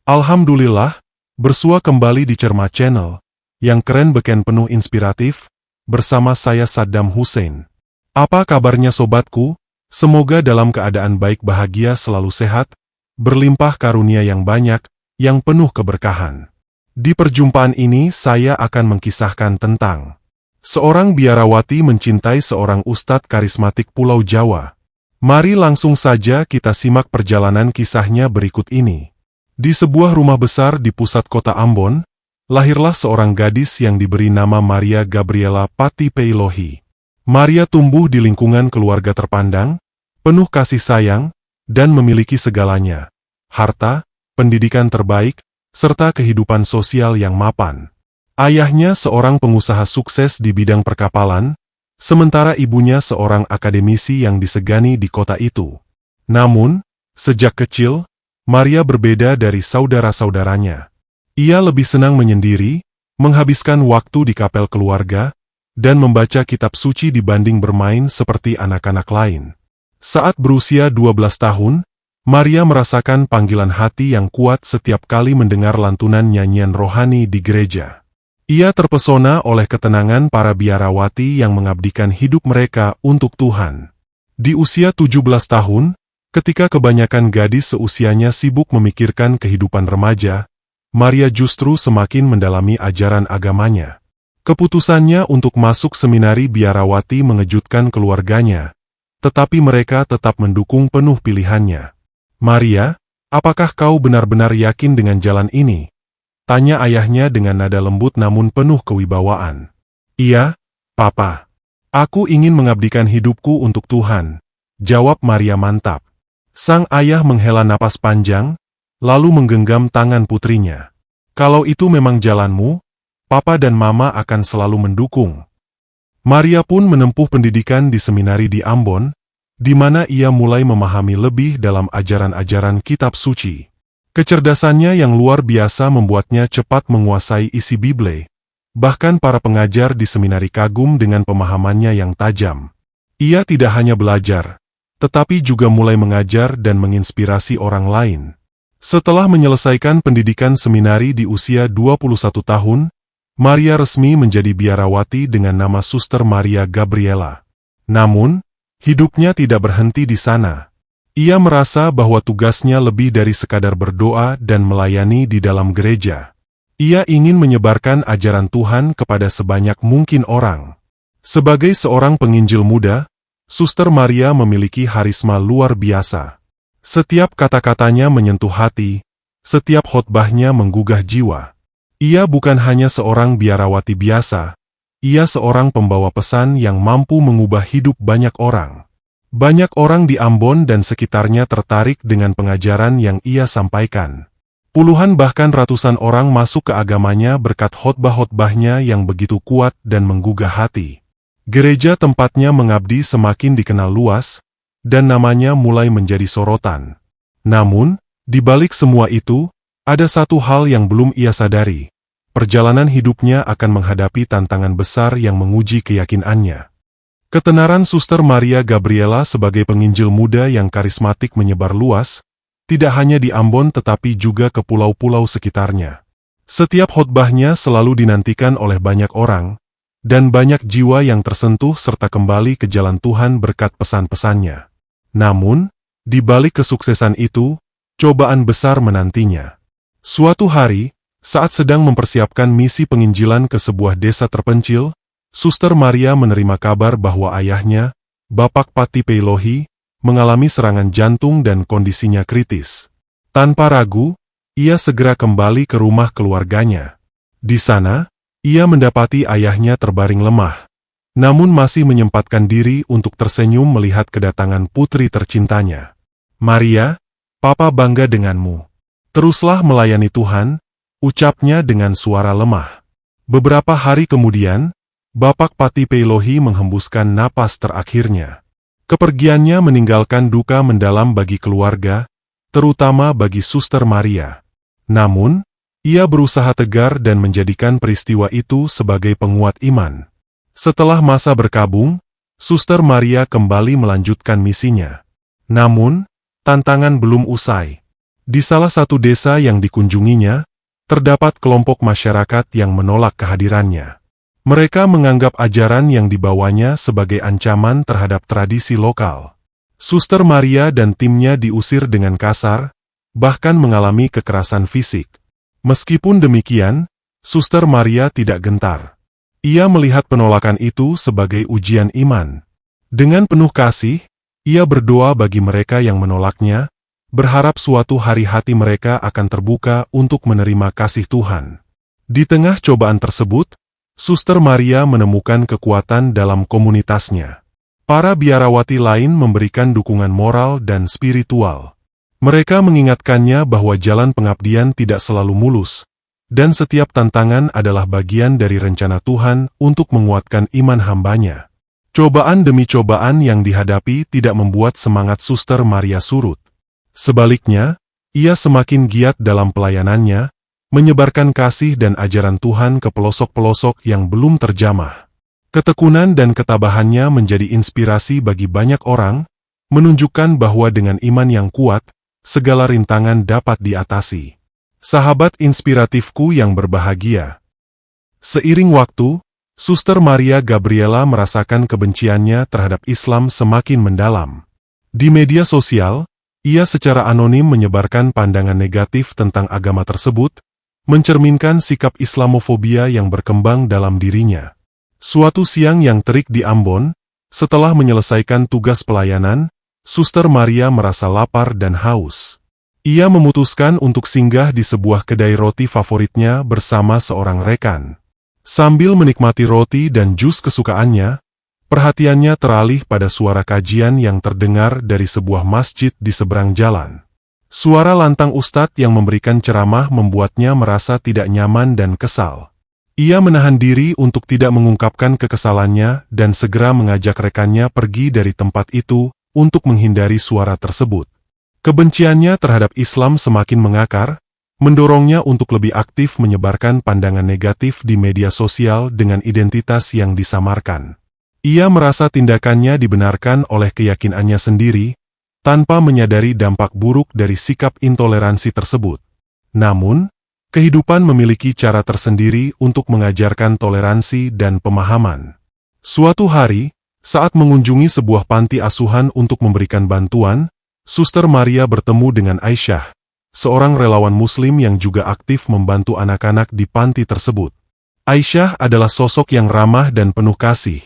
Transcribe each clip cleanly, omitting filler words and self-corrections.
Alhamdulillah, bersua kembali di Cermat Channel, yang keren beken penuh inspiratif, bersama saya Saddam Hussein. Apa kabarnya sobatku? Semoga dalam keadaan baik bahagia selalu sehat, berlimpah karunia yang banyak, yang penuh keberkahan. Di perjumpaan ini saya akan mengkisahkan tentang seorang biarawati mencintai seorang ustadz karismatik Pulau Jawa. Mari langsung saja kita simak perjalanan kisahnya berikut ini. Di sebuah rumah besar di pusat kota Ambon, lahirlah seorang gadis yang diberi nama Maria Gabriela Patipeilohi. Maria tumbuh di lingkungan keluarga terpandang, penuh kasih sayang, dan memiliki segalanya: harta, pendidikan terbaik, serta kehidupan sosial yang mapan. Ayahnya seorang pengusaha sukses di bidang perkapalan, sementara ibunya seorang akademisi yang disegani di kota itu. Namun, sejak kecil, Maria berbeda dari saudara-saudaranya. Ia lebih senang menyendiri, menghabiskan waktu di kapel keluarga, dan membaca kitab suci dibanding bermain seperti anak-anak lain. Saat berusia 12 tahun, Maria merasakan panggilan hati yang kuat setiap kali mendengar lantunan nyanyian rohani di gereja. Ia terpesona oleh ketenangan para biarawati yang mengabdikan hidup mereka untuk Tuhan. Di usia 17 tahun, ketika kebanyakan gadis seusianya sibuk memikirkan kehidupan remaja, Maria justru semakin mendalami ajaran agamanya. Keputusannya untuk masuk seminari biarawati mengejutkan keluarganya, tetapi mereka tetap mendukung penuh pilihannya. "Maria, apakah kau benar-benar yakin dengan jalan ini?" tanya ayahnya dengan nada lembut namun penuh kewibawaan. "Iya, Papa. Aku ingin mengabdikan hidupku untuk Tuhan," jawab Maria mantap. Sang ayah menghela napas panjang, lalu menggenggam tangan putrinya. "Kalau itu memang jalanmu, Papa dan Mama akan selalu mendukung." Maria pun menempuh pendidikan di seminari di Ambon, di mana ia mulai memahami lebih dalam ajaran-ajaran kitab suci. Kecerdasannya yang luar biasa membuatnya cepat menguasai isi Bible. Bahkan para pengajar di seminari kagum dengan pemahamannya yang tajam. Ia tidak hanya belajar, tetapi juga mulai mengajar dan menginspirasi orang lain. Setelah menyelesaikan pendidikan seminari di usia 21 tahun, Maria resmi menjadi biarawati dengan nama Suster Maria Gabriela. Namun, hidupnya tidak berhenti di sana. Ia merasa bahwa tugasnya lebih dari sekadar berdoa dan melayani di dalam gereja. Ia ingin menyebarkan ajaran Tuhan kepada sebanyak mungkin orang. Sebagai seorang penginjil muda, Suster Maria memiliki harisma luar biasa. Setiap kata-katanya menyentuh hati, setiap khotbahnya menggugah jiwa. Ia bukan hanya seorang biarawati biasa, ia seorang pembawa pesan yang mampu mengubah hidup banyak orang. Banyak orang di Ambon dan sekitarnya tertarik dengan pengajaran yang ia sampaikan. Puluhan bahkan ratusan orang masuk ke agamanya berkat khotbah-khotbahnya yang begitu kuat dan menggugah hati. Gereja tempatnya mengabdi semakin dikenal luas, dan namanya mulai menjadi sorotan. Namun, di balik semua itu, ada satu hal yang belum ia sadari. Perjalanan hidupnya akan menghadapi tantangan besar yang menguji keyakinannya. Ketenaran Suster Maria Gabriela sebagai penginjil muda yang karismatik menyebar luas, tidak hanya di Ambon tetapi juga ke pulau-pulau sekitarnya. Setiap khotbahnya selalu dinantikan oleh banyak orang, dan banyak jiwa yang tersentuh serta kembali ke jalan Tuhan berkat pesan-pesannya. Namun, di balik kesuksesan itu, cobaan besar menantinya. Suatu hari, saat sedang mempersiapkan misi penginjilan ke sebuah desa terpencil, Suster Maria menerima kabar bahwa ayahnya, Bapak Patipeilohi, mengalami serangan jantung dan kondisinya kritis. Tanpa ragu, ia segera kembali ke rumah keluarganya. Di sana, ia mendapati ayahnya terbaring lemah, namun masih menyempatkan diri untuk tersenyum melihat kedatangan putri tercintanya. "Maria, Papa bangga denganmu. Teruslah melayani Tuhan," ucapnya dengan suara lemah. Beberapa hari kemudian, Bapak Patipeilohi menghembuskan napas terakhirnya. Kepergiannya meninggalkan duka mendalam bagi keluarga, terutama bagi Suster Maria. Namun, ia berusaha tegar dan menjadikan peristiwa itu sebagai penguat iman. Setelah masa berkabung, Suster Maria kembali melanjutkan misinya. Namun, tantangan belum usai. Di salah satu desa yang dikunjunginya, terdapat kelompok masyarakat yang menolak kehadirannya. Mereka menganggap ajaran yang dibawanya sebagai ancaman terhadap tradisi lokal. Suster Maria dan timnya diusir dengan kasar, bahkan mengalami kekerasan fisik. Meskipun demikian, Suster Maria tidak gentar. Ia melihat penolakan itu sebagai ujian iman. Dengan penuh kasih, ia berdoa bagi mereka yang menolaknya, berharap suatu hari hati mereka akan terbuka untuk menerima kasih Tuhan. Di tengah cobaan tersebut, Suster Maria menemukan kekuatan dalam komunitasnya. Para biarawati lain memberikan dukungan moral dan spiritual. Mereka mengingatkannya bahwa jalan pengabdian tidak selalu mulus, dan setiap tantangan adalah bagian dari rencana Tuhan untuk menguatkan iman hambanya. Cobaan demi cobaan yang dihadapi tidak membuat semangat Suster Maria surut. Sebaliknya, ia semakin giat dalam pelayanannya, menyebarkan kasih dan ajaran Tuhan ke pelosok-pelosok yang belum terjamah. Ketekunan dan ketabahannya menjadi inspirasi bagi banyak orang, menunjukkan bahwa dengan iman yang kuat, segala rintangan dapat diatasi. Sahabat inspiratifku yang berbahagia. Seiring waktu, Suster Maria Gabriela merasakan kebenciannya terhadap Islam semakin mendalam. Di media sosial, ia secara anonim menyebarkan pandangan negatif tentang agama tersebut, mencerminkan sikap Islamofobia yang berkembang dalam dirinya. Suatu siang yang terik di Ambon, setelah menyelesaikan tugas pelayanan, Suster Maria merasa lapar dan haus. Ia memutuskan untuk singgah di sebuah kedai roti favoritnya bersama seorang rekan. Sambil menikmati roti dan jus kesukaannya, perhatiannya teralih pada suara kajian yang terdengar dari sebuah masjid di seberang jalan. Suara lantang ustadz yang memberikan ceramah membuatnya merasa tidak nyaman dan kesal. Ia menahan diri untuk tidak mengungkapkan kekesalannya dan segera mengajak rekannya pergi dari tempat itu untuk menghindari suara tersebut. Kebenciannya terhadap Islam semakin mengakar, mendorongnya untuk lebih aktif menyebarkan pandangan negatif di media sosial dengan identitas yang disamarkan. Ia merasa tindakannya dibenarkan oleh keyakinannya sendiri, tanpa menyadari dampak buruk dari sikap intoleransi tersebut. Namun, kehidupan memiliki cara tersendiri untuk mengajarkan toleransi dan pemahaman. Suatu hari, saat mengunjungi sebuah panti asuhan untuk memberikan bantuan, Suster Maria bertemu dengan Aisyah, seorang relawan Muslim yang juga aktif membantu anak-anak di panti tersebut. Aisyah adalah sosok yang ramah dan penuh kasih,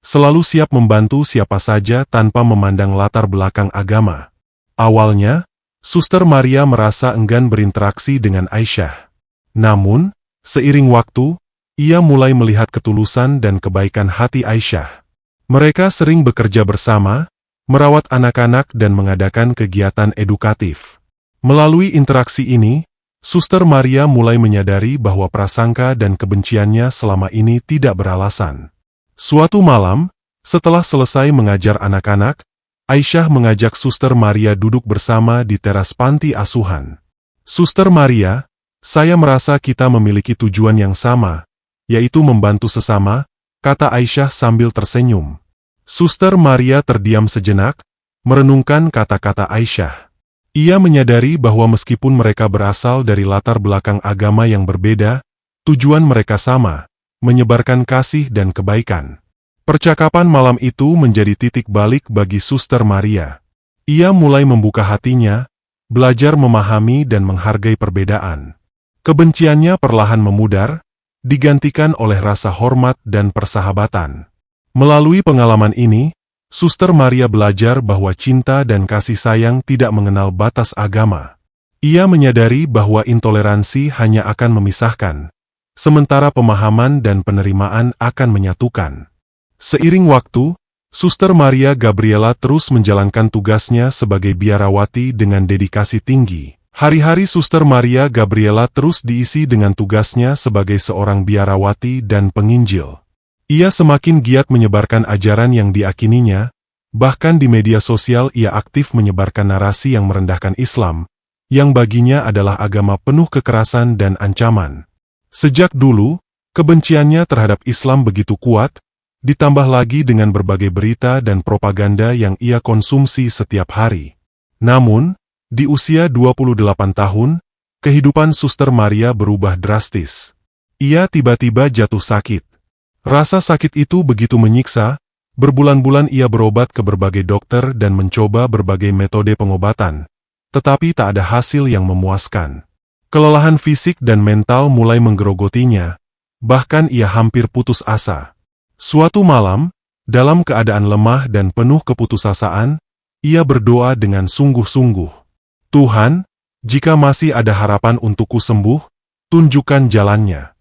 selalu siap membantu siapa saja tanpa memandang latar belakang agama. Awalnya, Suster Maria merasa enggan berinteraksi dengan Aisyah. Namun, seiring waktu, ia mulai melihat ketulusan dan kebaikan hati Aisyah. Mereka sering bekerja bersama, merawat anak-anak dan mengadakan kegiatan edukatif. Melalui interaksi ini, Suster Maria mulai menyadari bahwa prasangka dan kebenciannya selama ini tidak beralasan. Suatu malam, setelah selesai mengajar anak-anak, Aisyah mengajak Suster Maria duduk bersama di teras panti asuhan. "Suster Maria, saya merasa kita memiliki tujuan yang sama, yaitu membantu sesama," kata Aisyah sambil tersenyum. Suster Maria terdiam sejenak, merenungkan kata-kata Aisyah. Ia menyadari bahwa meskipun mereka berasal dari latar belakang agama yang berbeda, tujuan mereka sama, menyebarkan kasih dan kebaikan. Percakapan malam itu menjadi titik balik bagi Suster Maria. Ia mulai membuka hatinya, belajar memahami dan menghargai perbedaan. Kebenciannya perlahan memudar, digantikan oleh rasa hormat dan persahabatan. Melalui pengalaman ini, Suster Maria belajar bahwa cinta dan kasih sayang tidak mengenal batas agama. Ia menyadari bahwa intoleransi hanya akan memisahkan, sementara pemahaman dan penerimaan akan menyatukan. Seiring waktu, Suster Maria Gabriela terus menjalankan tugasnya sebagai biarawati dengan dedikasi tinggi. Hari-hari Suster Maria Gabriela terus diisi dengan tugasnya sebagai seorang biarawati dan penginjil. Ia semakin giat menyebarkan ajaran yang diakininya, bahkan di media sosial ia aktif menyebarkan narasi yang merendahkan Islam, yang baginya adalah agama penuh kekerasan dan ancaman. Sejak dulu, kebenciannya terhadap Islam begitu kuat, ditambah lagi dengan berbagai berita dan propaganda yang ia konsumsi setiap hari. Namun, Di usia 28 tahun, kehidupan Suster Maria berubah drastis. Ia tiba-tiba jatuh sakit. Rasa sakit itu begitu menyiksa, berbulan-bulan ia berobat ke berbagai dokter dan mencoba berbagai metode pengobatan, tetapi tak ada hasil yang memuaskan. Kelelahan fisik dan mental mulai menggerogotinya, bahkan ia hampir putus asa. Suatu malam, dalam keadaan lemah dan penuh keputusasaan, ia berdoa dengan sungguh-sungguh. Tuhan, jika masih ada harapan untukku sembuh, tunjukkan jalannya.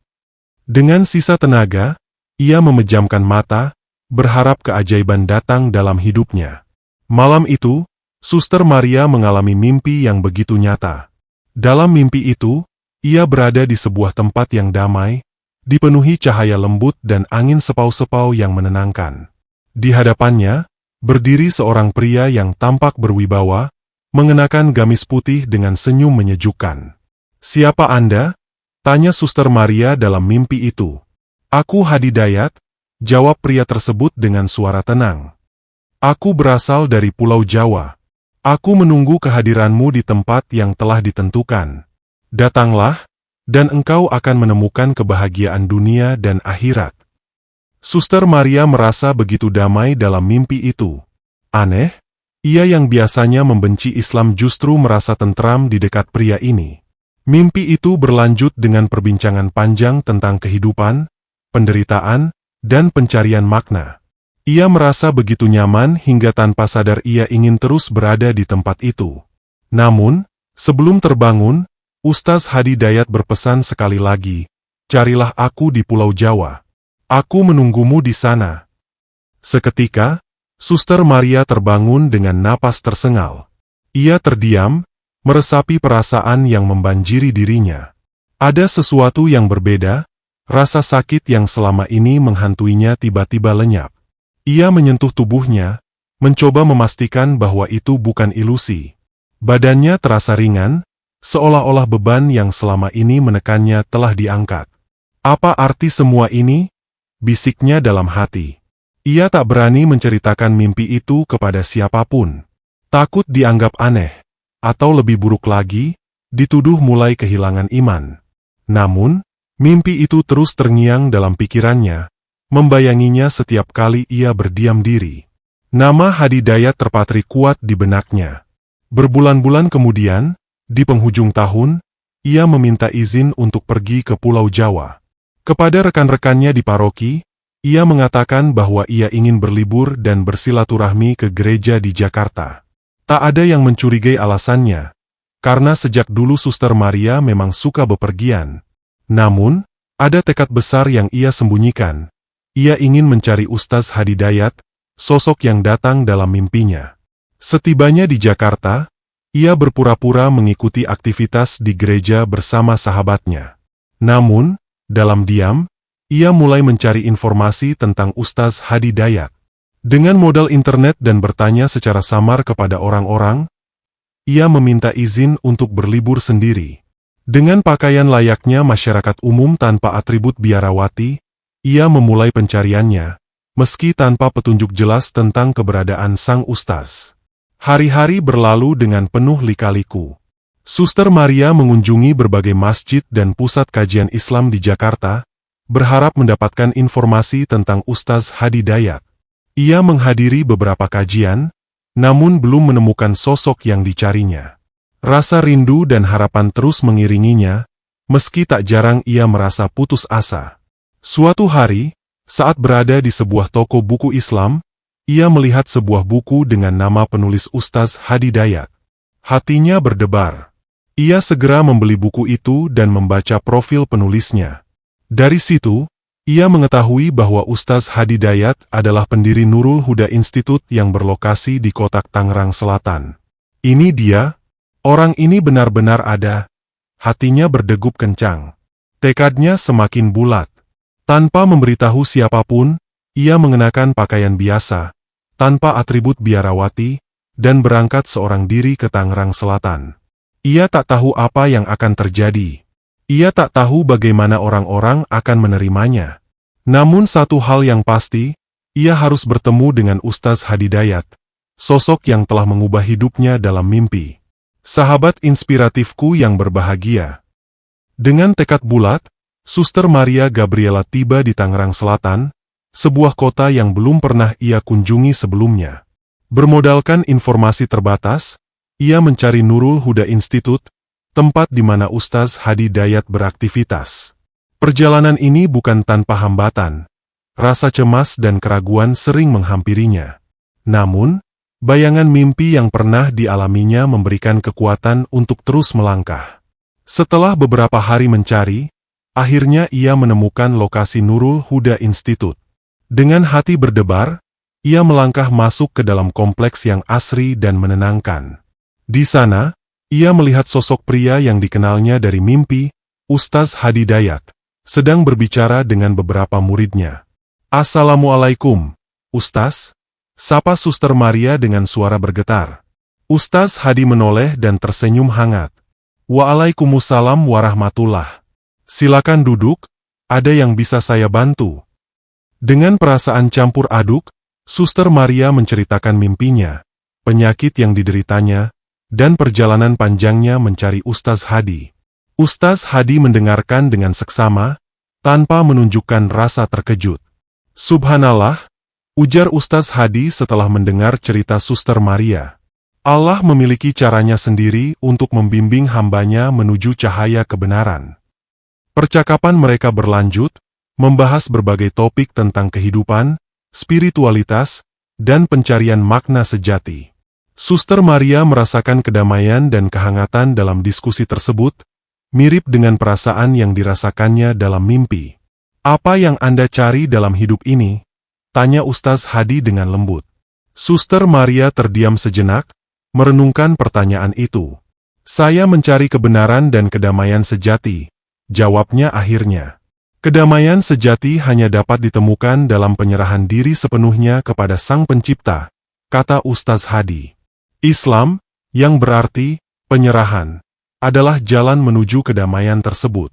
Dengan sisa tenaga, ia memejamkan mata, berharap keajaiban datang dalam hidupnya. Malam itu, Suster Maria mengalami mimpi yang begitu nyata. Dalam mimpi itu, ia berada di sebuah tempat yang damai, dipenuhi cahaya lembut dan angin sepau-sepau yang menenangkan. Di hadapannya, berdiri seorang pria yang tampak berwibawa, mengenakan gamis putih dengan senyum menyejukkan. "Siapa Anda?" tanya Suster Maria dalam mimpi itu. "Aku Hadi Dayat," jawab pria tersebut dengan suara tenang. "Aku berasal dari Pulau Jawa. Aku menunggu kehadiranmu di tempat yang telah ditentukan. Datanglah, dan engkau akan menemukan kebahagiaan dunia dan akhirat." Suster Maria merasa begitu damai dalam mimpi itu. Aneh, ia yang biasanya membenci Islam justru merasa tentram di dekat pria ini. Mimpi itu berlanjut dengan perbincangan panjang tentang kehidupan, penderitaan, dan pencarian makna. Ia merasa begitu nyaman hingga tanpa sadar ia ingin terus berada di tempat itu. Namun, sebelum terbangun, Ustaz Hadi Dayat berpesan sekali lagi, "Carilah aku di Pulau Jawa. Aku menunggumu di sana." Seketika, Suster Maria terbangun dengan napas tersengal. Ia terdiam, meresapi perasaan yang membanjiri dirinya. Ada sesuatu yang berbeda, rasa sakit yang selama ini menghantuinya tiba-tiba lenyap. Ia menyentuh tubuhnya, mencoba memastikan bahwa itu bukan ilusi. Badannya terasa ringan, seolah-olah beban yang selama ini menekannya telah diangkat. "Apa arti semua ini?" bisiknya dalam hati. Ia tak berani menceritakan mimpi itu kepada siapapun. Takut dianggap aneh, atau lebih buruk lagi, dituduh mulai kehilangan iman. Namun, mimpi itu terus terngiang dalam pikirannya, membayanginya setiap kali ia berdiam diri. Nama Hadi Dayat terpatri kuat di benaknya. Berbulan-bulan kemudian, di penghujung tahun, ia meminta izin untuk pergi ke Pulau Jawa. Kepada rekan-rekannya di paroki, ia mengatakan bahwa ia ingin berlibur dan bersilaturahmi ke gereja di Jakarta. Tak ada yang mencurigai alasannya, karena sejak dulu Suster Maria memang suka bepergian. Namun, ada tekad besar yang ia sembunyikan. Ia ingin mencari Ustaz Hadi Dayat, sosok yang datang dalam mimpinya. Setibanya di Jakarta, ia berpura-pura mengikuti aktivitas di gereja bersama sahabatnya. Namun, dalam diam, ia mulai mencari informasi tentang Ustaz Hadi Dayat. Dengan modal internet dan bertanya secara samar kepada orang-orang, ia meminta izin untuk berlibur sendiri. Dengan pakaian layaknya masyarakat umum tanpa atribut biarawati, ia memulai pencariannya, meski tanpa petunjuk jelas tentang keberadaan sang ustaz. Hari-hari berlalu dengan penuh lika-liku. Suster Maria mengunjungi berbagai masjid dan pusat kajian Islam di Jakarta, berharap mendapatkan informasi tentang Ustaz Hadi Dayat. Ia menghadiri beberapa kajian, namun belum menemukan sosok yang dicarinya. Rasa rindu dan harapan terus mengiringinya, meski tak jarang ia merasa putus asa. Suatu hari, saat berada di sebuah toko buku Islam, ia melihat sebuah buku dengan nama penulis Ustaz Hadi Dayat. Hatinya berdebar. Ia segera membeli buku itu dan membaca profil penulisnya. Dari situ, ia mengetahui bahwa Ustaz Hadi Dayat adalah pendiri Nurul Huda Institute yang berlokasi di kota Tangerang Selatan. "Ini dia, orang ini benar-benar ada." Hatinya berdegup kencang. Tekadnya semakin bulat. Tanpa memberitahu siapapun, ia mengenakan pakaian biasa, tanpa atribut biarawati, dan berangkat seorang diri ke Tangerang Selatan. Ia tak tahu apa yang akan terjadi. Ia tak tahu bagaimana orang-orang akan menerimanya. Namun satu hal yang pasti, ia harus bertemu dengan Ustaz Hadi Dayat, sosok yang telah mengubah hidupnya dalam mimpi. Sahabat inspiratifku yang berbahagia. Dengan tekad bulat, Suster Maria Gabriela tiba di Tangerang Selatan, sebuah kota yang belum pernah ia kunjungi sebelumnya. Bermodalkan informasi terbatas, ia mencari Nurul Huda Institute, tempat di mana Ustaz Hadi Dayat beraktivitas. Perjalanan ini bukan tanpa hambatan. Rasa cemas dan keraguan sering menghampirinya. Namun, bayangan mimpi yang pernah dialaminya memberikan kekuatan untuk terus melangkah. Setelah beberapa hari mencari, akhirnya ia menemukan lokasi Nurul Huda Institute. Dengan hati berdebar, ia melangkah masuk ke dalam kompleks yang asri dan menenangkan. Di sana, ia melihat sosok pria yang dikenalnya dari mimpi, Ustaz Hadi Dayat, sedang berbicara dengan beberapa muridnya. "Assalamualaikum, Ustaz," sapa Suster Maria dengan suara bergetar. Ustaz Hadi menoleh dan tersenyum hangat. "Waalaikumsalam warahmatullah. Silakan duduk, ada yang bisa saya bantu?" Dengan perasaan campur aduk, Suster Maria menceritakan mimpinya, penyakit yang dideritanya, dan perjalanan panjangnya mencari Ustaz Hadi. Ustaz Hadi mendengarkan dengan seksama, tanpa menunjukkan rasa terkejut. "Subhanallah," ujar Ustaz Hadi setelah mendengar cerita Suster Maria. "Allah memiliki caranya sendiri untuk membimbing hambanya menuju cahaya kebenaran." Percakapan mereka berlanjut, membahas berbagai topik tentang kehidupan, spiritualitas, dan pencarian makna sejati. Suster Maria merasakan kedamaian dan kehangatan dalam diskusi tersebut, mirip dengan perasaan yang dirasakannya dalam mimpi. "Apa yang Anda cari dalam hidup ini?" tanya Ustaz Hadi dengan lembut. Suster Maria terdiam sejenak, merenungkan pertanyaan itu. "Saya mencari kebenaran dan kedamaian sejati," jawabnya akhirnya. "Kedamaian sejati hanya dapat ditemukan dalam penyerahan diri sepenuhnya kepada Sang Pencipta," kata Ustaz Hadi. Islam, yang berarti penyerahan, adalah jalan menuju kedamaian tersebut.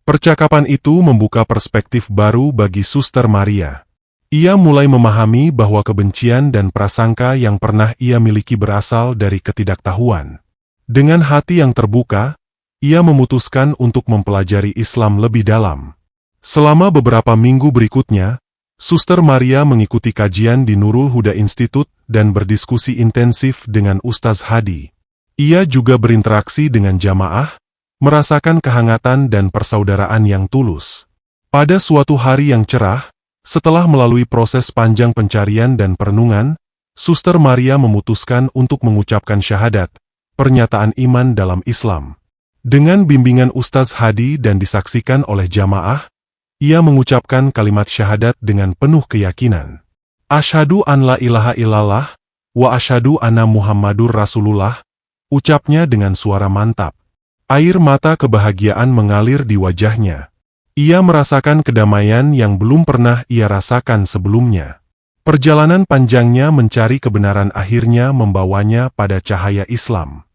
Percakapan itu membuka perspektif baru bagi Suster Maria. Ia mulai memahami bahwa kebencian dan prasangka yang pernah ia miliki berasal dari ketidaktahuan. Dengan hati yang terbuka, ia memutuskan untuk mempelajari Islam lebih dalam. Selama beberapa minggu berikutnya, Suster Maria mengikuti kajian di Nurul Huda Institute dan berdiskusi intensif dengan Ustaz Hadi. Ia juga berinteraksi dengan jamaah, merasakan kehangatan dan persaudaraan yang tulus. Pada suatu hari yang cerah, setelah melalui proses panjang pencarian dan perenungan, Suster Maria memutuskan untuk mengucapkan syahadat, pernyataan iman dalam Islam. Dengan bimbingan Ustaz Hadi dan disaksikan oleh jamaah, ia mengucapkan kalimat syahadat dengan penuh keyakinan. "Asyhadu an la ilaha illallah, wa asyhadu anna Muhammadur Rasulullah," ucapnya dengan suara mantap. Air mata kebahagiaan mengalir di wajahnya. Ia merasakan kedamaian yang belum pernah ia rasakan sebelumnya. Perjalanan panjangnya mencari kebenaran akhirnya membawanya pada cahaya Islam.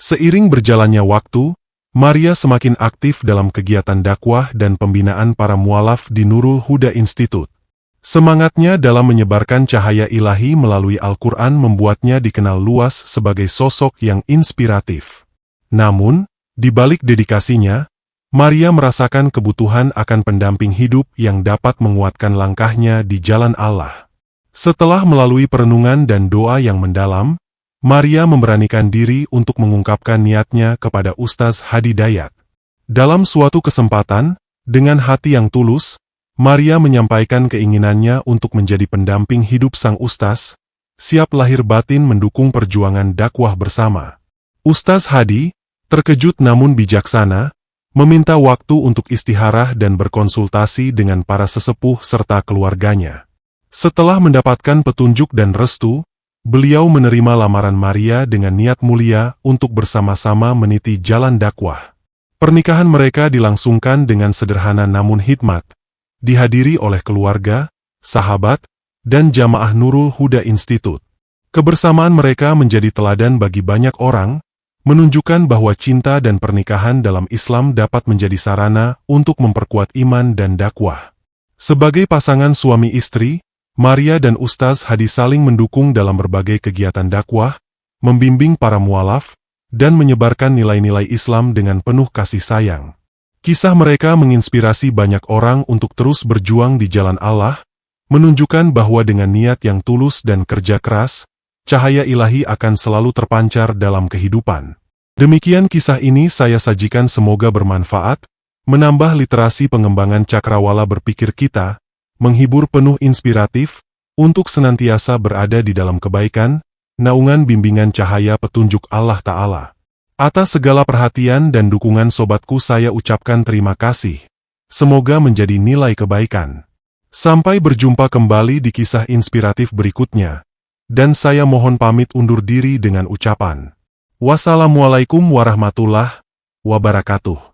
Seiring berjalannya waktu, Maria semakin aktif dalam kegiatan dakwah dan pembinaan para mualaf di Nurul Huda Institute. Semangatnya dalam menyebarkan cahaya ilahi melalui Al-Quran membuatnya dikenal luas sebagai sosok yang inspiratif. Namun, di balik dedikasinya, Maria merasakan kebutuhan akan pendamping hidup yang dapat menguatkan langkahnya di jalan Allah. Setelah melalui perenungan dan doa yang mendalam, Maria memberanikan diri untuk mengungkapkan niatnya kepada Ustaz Hadi Dayat. Dalam suatu kesempatan, dengan hati yang tulus, Maria menyampaikan keinginannya untuk menjadi pendamping hidup sang Ustaz, siap lahir batin mendukung perjuangan dakwah bersama. Ustaz Hadi, terkejut namun bijaksana, meminta waktu untuk istiharah dan berkonsultasi dengan para sesepuh serta keluarganya. Setelah mendapatkan petunjuk dan restu, beliau menerima lamaran Maria dengan niat mulia untuk bersama-sama meniti jalan dakwah. Pernikahan mereka dilangsungkan dengan sederhana namun hikmat, dihadiri oleh keluarga, sahabat, dan jamaah Nurul Huda Institute. Kebersamaan mereka menjadi teladan bagi banyak orang, menunjukkan bahwa cinta dan pernikahan dalam Islam dapat menjadi sarana untuk memperkuat iman dan dakwah. Sebagai pasangan suami istri, Maria dan Ustaz Hadi saling mendukung dalam berbagai kegiatan dakwah, membimbing para mualaf, dan menyebarkan nilai-nilai Islam dengan penuh kasih sayang. Kisah mereka menginspirasi banyak orang untuk terus berjuang di jalan Allah, menunjukkan bahwa dengan niat yang tulus dan kerja keras, cahaya ilahi akan selalu terpancar dalam kehidupan. Demikian kisah ini saya sajikan, semoga bermanfaat, menambah literasi pengembangan cakrawala berpikir kita, menghibur penuh inspiratif, untuk senantiasa berada di dalam kebaikan, naungan bimbingan cahaya petunjuk Allah Ta'ala. Atas segala perhatian dan dukungan sobatku saya ucapkan terima kasih. Semoga menjadi nilai kebaikan. Sampai berjumpa kembali di kisah inspiratif berikutnya. Dan saya mohon pamit undur diri dengan ucapan. Wassalamualaikum warahmatullahi wabarakatuh.